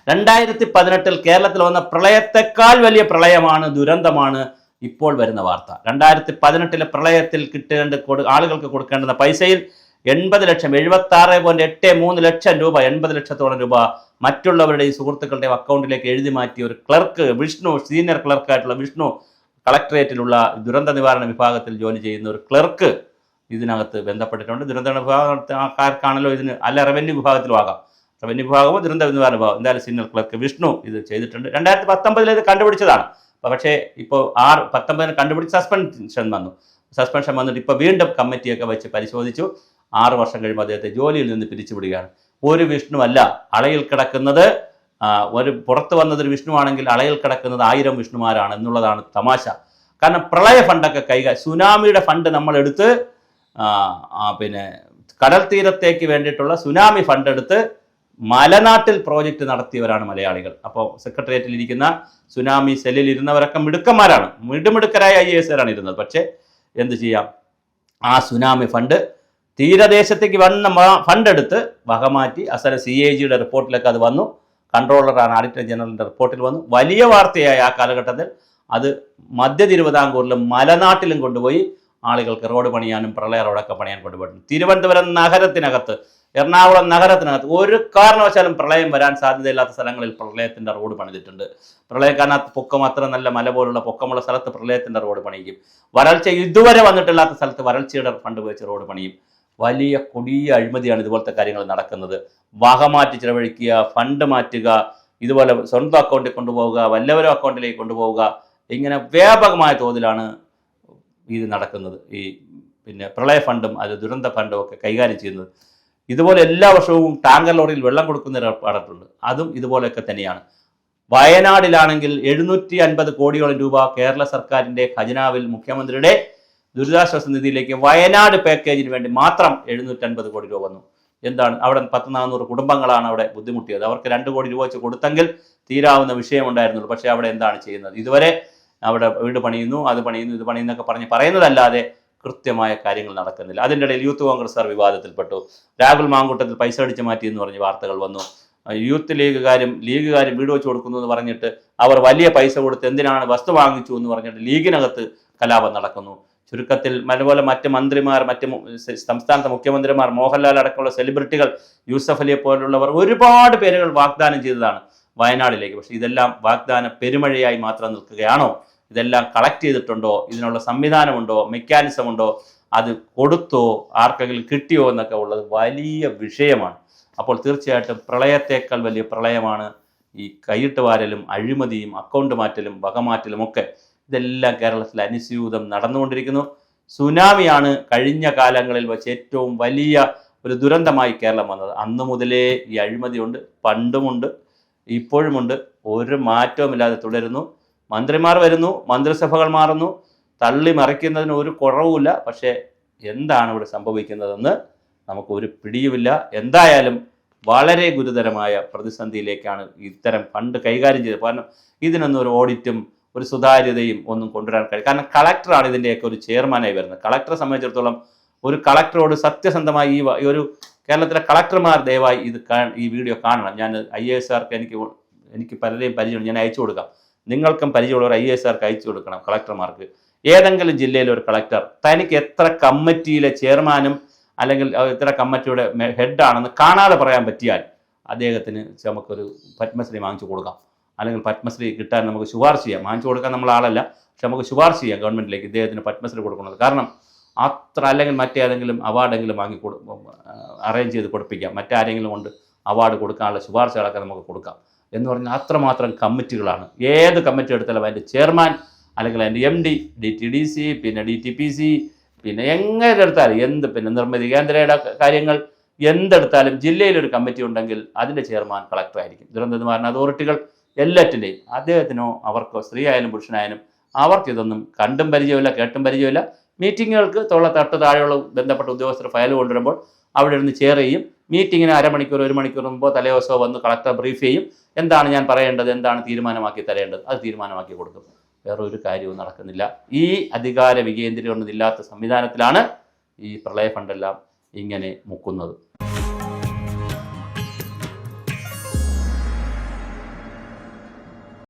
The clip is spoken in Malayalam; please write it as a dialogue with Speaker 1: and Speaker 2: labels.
Speaker 1: 2018 കേരളത്തിൽ വന്ന പ്രളയത്തെക്കാൾ വലിയ പ്രളയമാണ്, ദുരന്തമാണ് ഇപ്പോൾ വരുന്ന വാർത്ത. 2018 പ്രളയത്തിൽ ആളുകൾക്ക് കൊടുക്കേണ്ടുന്ന പൈസയിൽ 80 ലക്ഷം, 76.83 ലക്ഷം രൂപ, 80 ലക്ഷത്തോളം രൂപ മറ്റുള്ളവരുടെയും സുഹൃത്തുക്കളുടെയും അക്കൗണ്ടിലേക്ക് എഴുതി മാറ്റിയ ഒരു ക്ലർക്ക്, വിഷ്ണു, സീനിയർ ക്ലർക്കായിട്ടുള്ള വിഷ്ണു, കളക്ടറേറ്റിലുള്ള ദുരന്ത നിവാരണ വിഭാഗത്തിൽ ജോലി ചെയ്യുന്ന ഒരു ക്ലർക്ക് ഇതിനകത്ത് ബന്ധപ്പെട്ടിട്ടുണ്ട്. ദുരന്ത വിഭാഗക്കാർക്കാണല്ലോ ഇതിന്, അല്ല റവന്യൂ വിഭാഗത്തിലും ആകാം, റവന്യൂ വിഭാഗമോ ദുരന്ത നിവാരണ വിഭാഗം, എന്തായാലും സീനിയർ ക്ലർക്ക് വിഷ്ണു ഇത് ചെയ്തിട്ടുണ്ട്. 2019 ഇത് കണ്ടുപിടിച്ചതാണ്. പക്ഷേ ഇപ്പോൾ 19 കണ്ടുപിടിച്ച് സസ്പെൻഷൻ വന്നിട്ട് ഇപ്പോൾ വീണ്ടും കമ്മിറ്റിയൊക്കെ വെച്ച് പരിശോധിച്ചു. 6 വർഷം കഴിയുമ്പോൾ അദ്ദേഹത്തെ ജോലിയിൽ നിന്ന് പിരിച്ചുവിടുകയാണ്. ഒരു വിഷ്ണു അല്ല അളയിൽ കിടക്കുന്നത്, ഒരു പുറത്ത് വന്നതൊരു വിഷ്ണു ആണെങ്കിൽ അളയിൽ കിടക്കുന്നത് 1000 വിഷ്ണുമാരാണ് എന്നുള്ളതാണ് തമാശ. കാരണം പ്രളയ ഫണ്ടൊക്കെ സുനാമിയുടെ ഫണ്ട് നമ്മളെടുത്ത് പിന്നെ കടൽ തീരത്തേക്ക് വേണ്ടിയിട്ടുള്ള സുനാമി ഫണ്ട് എടുത്ത് മലനാട്ടിൽ പ്രോജക്റ്റ് നടത്തിയവരാണ് മലയാളികൾ. അപ്പോൾ സെക്രട്ടേറിയറ്റിൽ ഇരിക്കുന്ന സുനാമി സെല്ലിൽ ഇരുന്നവരൊക്കെ മിടുക്കന്മാരാണ്, മിടുമിടുക്കരായ IAS ഇരുന്നത്. പക്ഷേ എന്ത് ചെയ്യാം, ആ സുനാമി ഫണ്ട് തീരദേശത്തേക്ക് വന്ന ഫണ്ട് എടുത്ത് വകമാറ്റി. അവസാനം CAGയുടെ റിപ്പോർട്ടിലൊക്കെ അത് വന്നു, കൺട്രോളറാണ് ഓഡിറ്റർ ജനറലിൻ്റെ റിപ്പോർട്ടിൽ വന്നു. വലിയ വാർത്തയായ ആ കാലഘട്ടത്തിൽ അത് മധ്യ തിരുവിതാംകൂറിലും മലനാട്ടിലും കൊണ്ടുപോയി ആളുകൾക്ക് റോഡ് പണിയാനും പ്രളയ റോഡൊക്കെ പണിയാൻ കൊണ്ടുപോയിട്ടുണ്ട്. തിരുവനന്തപുരം നഗരത്തിനകത്ത്, എറണാകുളം നഗരത്തിനകത്ത് ഒരു കാരണവശാലും പ്രളയം വരാൻ സാധ്യതയില്ലാത്ത സ്ഥലങ്ങളിൽ പ്രളയത്തിൻ്റെ റോഡ് പണിതിട്ടുണ്ട്. പ്രളയക്കാലത്ത് പൊക്കം അത്ര നല്ല മല പോലുള്ള പൊക്കമുള്ള സ്ഥലത്ത് പ്രളയത്തിൻ്റെ റോഡ് പണിയും, വരൾച്ച ഇതുവരെ വന്നിട്ടില്ലാത്ത സ്ഥലത്ത് വരൾച്ചയുടെ ഫണ്ട് വെച്ച് റോഡ് പണിയും. വലിയ കൊടിയ അഴിമതിയാണ് ഇതുപോലത്തെ കാര്യങ്ങൾ നടക്കുന്നത്. വകമാറ്റി ചിലവഴിക്കുക, ഫണ്ട് മാറ്റുക, ഇതുപോലെ സ്വന്തം അക്കൗണ്ടിൽ കൊണ്ടുപോവുക, വല്ലവരും അക്കൗണ്ടിലേക്ക് കൊണ്ടുപോവുക, ഇങ്ങനെ വ്യാപകമായ തോതിലാണ് ഇത് നടക്കുന്നത്. ഈ പിന്നെ പ്രളയ ഫണ്ടും അത് ദുരന്ത ഫണ്ടും ഒക്കെ കൈകാര്യം ചെയ്യുന്നത്. ഇതുപോലെ എല്ലാ വർഷവും ടാങ്കർ ലോറിയിൽ വെള്ളം കൊടുക്കുന്ന ഏർപ്പാടുണ്ട്, അതും ഇതുപോലെയൊക്കെ തന്നെയാണ്. വയനാടിലാണെങ്കിൽ 750 കോടിയോളം രൂപ കേരള സർക്കാരിൻ്റെ ഖജനാവിൽ മുഖ്യമന്ത്രിയുടെ ദുരിതാശ്വാസ നിധിയിലേക്ക് വയനാട് പാക്കേജിന് വേണ്ടി മാത്രം 750 കോടി രൂപ വന്നു. എന്താണ്, അവിടെ 400 കുടുംബങ്ങളാണ് അവിടെ ബുദ്ധിമുട്ടിയത്. അവർക്ക് 2 കോടി രൂപ വെച്ച് കൊടുത്തെങ്കിൽ തീരാവുന്ന വിഷയമുണ്ടായിരുന്നുള്ളൂ. പക്ഷേ അവിടെ എന്താണ് ചെയ്യുന്നത്? ഇതുവരെ അവിടെ വീട് പണിയുന്നു, അത് പണിയുന്നു, ഇത് പണിയുന്നൊക്കെ പറയുന്നതല്ലാതെ കൃത്യമായ കാര്യങ്ങൾ നടക്കുന്നില്ല. അതിൻ്റെ ഇടയിൽ യൂത്ത് കോൺഗ്രസ്സുകാർ വിവാദത്തിൽപ്പെട്ടു. രാഹുൽ മാങ്കൂട്ടത്തിൽ പൈസ അടിച്ചു മാറ്റി എന്ന് പറഞ്ഞ് വാർത്തകൾ വന്നു. യൂത്ത് ലീഗുകാരും വീട് വെച്ച് കൊടുക്കുന്നു എന്ന് പറഞ്ഞിട്ട് അവർ വലിയ പൈസ കൊടുത്ത് എന്തിനാണ് വസ്തു വാങ്ങിച്ചു എന്ന് പറഞ്ഞിട്ട് ലീഗിനകത്ത് കലാപം നടക്കുന്നു. ചുരുക്കത്തിൽ അതുപോലെ മറ്റ് മന്ത്രിമാർ, മറ്റ് സംസ്ഥാനത്തെ മുഖ്യമന്ത്രിമാർ, മോഹൻലാൽ അടക്കമുള്ള സെലിബ്രിറ്റികൾ, യൂസഫ് അലിയെ പോലുള്ളവർ ഒരുപാട് പേരുകൾ വാഗ്ദാനം ചെയ്തതാണ് വയനാടിലേക്ക്. പക്ഷേ ഇതെല്ലാം വാഗ്ദാന പെരുമഴയായി മാത്രം നിൽക്കുകയാണോ? ഇതെല്ലാം കളക്ട് ചെയ്തിട്ടുണ്ടോ? ഇതിനുള്ള സംവിധാനമുണ്ടോ? മെക്കാനിസം ഉണ്ടോ? അത് കൊടുത്തോ? ആർക്കെങ്കിലും കിട്ടിയോ എന്നൊക്കെ ഉള്ളത് വലിയ വിഷയമാണ്. അപ്പോൾ തീർച്ചയായിട്ടും പ്രളയത്തേക്കാൾ വലിയ പ്രളയമാണ് ഈ കൈയിട്ട് വാരലും അഴിമതിയും അക്കൗണ്ട് മാറ്റലും വകമാറ്റലും ഒക്കെ. ഇതെല്ലാം കേരളത്തിൽ അനുസ്യൂതം നടന്നുകൊണ്ടിരിക്കുന്നു. സുനാമിയാണ് കഴിഞ്ഞ കാലങ്ങളിൽ വെച്ച് ഏറ്റവും വലിയ ഒരു ദുരന്തമായി കേരളം വന്നത്. അന്നു മുതലേ ഈ അഴിമതിയുണ്ട്, പണ്ടുമുണ്ട്, ഇപ്പോഴുമുണ്ട്, ഒരു മാറ്റവുമില്ലാതെ തുടരുന്നു. മന്ത്രിമാർ വരുന്നു, മന്ത്രിസഭകൾ മാറുന്നു, തള്ളി മറിക്കുന്നതിന് ഒരു കുറവുമില്ല. പക്ഷേ എന്താണ് ഇവിടെ സംഭവിക്കുന്നതെന്ന് നമുക്കൊരു പിടിയുമില്ല. എന്തായാലും വളരെ ഗുരുതരമായ പ്രതിസന്ധിയിലേക്കാണ് ഇത്തരം ഫണ്ട് കൈകാര്യം ചെയ്തത്. കാരണം ഇതിനൊന്നും ഒരു ഓഡിറ്റും ഒരു സുതാര്യതയും ഒന്നും കൊണ്ടുവരാൻ കഴിയും. കാരണം കളക്ടറാണ് ഇതിൻ്റെയൊക്കെ ഒരു ചെയർമാനായി വരുന്നത്. കളക്ടറെ സംബന്ധിച്ചിടത്തോളം ഒരു കളക്ടറോട് സത്യസന്ധമായി ഈ ഒരു കേരളത്തിലെ കളക്ടർമാർ ദയവായി ഈ വീഡിയോ കാണണം. ഞാൻ IASകാർക്ക് എനിക്ക് പലരെയും പരിചയമുണ്ട്, ഞാൻ അയച്ചു കൊടുക്കാം. നിങ്ങൾക്കും പരിചയമുള്ളവർ IASകാർക്ക് അയച്ചു കൊടുക്കണം. കളക്ടർമാർക്ക് ഏതെങ്കിലും ജില്ലയിലെ ഒരു കളക്ടർ തനിക്ക് എത്ര കമ്മിറ്റിയിലെ ചെയർമാനും അല്ലെങ്കിൽ എത്ര കമ്മിറ്റിയുടെ ഹെഡാണെന്ന് കാണാതെ പറയാൻ പറ്റിയാൽ അദ്ദേഹത്തിന് നമുക്കൊരു പത്മശ്രീ വാങ്ങിച്ചു കൊടുക്കാം. അല്ലെങ്കിൽ പത്മശ്രീ കിട്ടാൻ നമുക്ക് ശുപാർശ ചെയ്യാം. വാങ്ങിച്ചു കൊടുക്കാൻ നമ്മൾ ആളല്ല, പക്ഷെ നമുക്ക് ശുപാർശ ചെയ്യാം ഗവൺമെൻറ്റിലേക്ക് ഇദ്ദേഹത്തിന് പത്മശ്രീ കൊടുക്കുന്നത്. കാരണം അത്ര, അല്ലെങ്കിൽ മറ്റേതെങ്കിലും അവാർഡെങ്കിലും അറേഞ്ച് ചെയ്ത് കൊടുപ്പിക്കാം. മറ്റാരെങ്കിലും കൊണ്ട് അവാർഡ് കൊടുക്കാനുള്ള ശുപാർശകളൊക്കെ നമുക്ക് കൊടുക്കാം എന്ന് പറഞ്ഞാൽ അത്രമാത്രം കമ്മിറ്റികളാണ്. ഏത് കമ്മിറ്റി എടുത്താലും അതിൻ്റെ ചെയർമാൻ അല്ലെങ്കിൽ അതിൻ്റെ MD, DTDC, പിന്നെ DTPC, പിന്നെ എങ്ങനെ എടുത്താലും പിന്നെ നിർമ്മിതി കേന്ദ്രയുടെ കാര്യങ്ങൾ എന്തെടുത്താലും ജില്ലയിലൊരു കമ്മിറ്റി ഉണ്ടെങ്കിൽ അതിൻ്റെ ചെയർമാൻ കളക്ടറായിരിക്കും. ദുരന്ത നിവാരണ അതോറിറ്റികൾ എല്ലാറ്റിൻ്റെയും അദ്ദേഹത്തിനോ അവർക്കോ സ്ത്രീ ആയാലും പുരുഷനായാലും അവർക്കിതൊന്നും കണ്ടും പരിചയമില്ല, കേട്ടും പരിചയമില്ല. മീറ്റിങ്ങുകൾക്ക് തട്ട് താഴെയുള്ള ബന്ധപ്പെട്ട ഉദ്യോഗസ്ഥർ ഫയൽ കൊണ്ടുവരുമ്പോൾ അവിടെ ഇരുന്ന് ചെയർ ചെയ്യും. മീറ്റിങ്ങിന് അരമണിക്കൂർ 1 മണിക്കൂർ മുമ്പോ തലേദിവസമോ വന്ന് കളക്ടർ ബ്രീഫ് ചെയ്യും. എന്താണ് ഞാൻ പറയേണ്ടത്, എന്താണ് തീരുമാനമാക്കി തരേണ്ടത്, അത് തീരുമാനമാക്കി കൊടുക്കും. വേറൊരു കാര്യവും നടക്കുന്നില്ല. ഈ അധികാര വികേന്ദ്രീകരണം ഇല്ലാത്ത സംവിധാനത്തിലാണ് ഈ പ്രളയ ഫണ്ടെല്ലാം ഇങ്ങനെ മുക്കുന്നത്.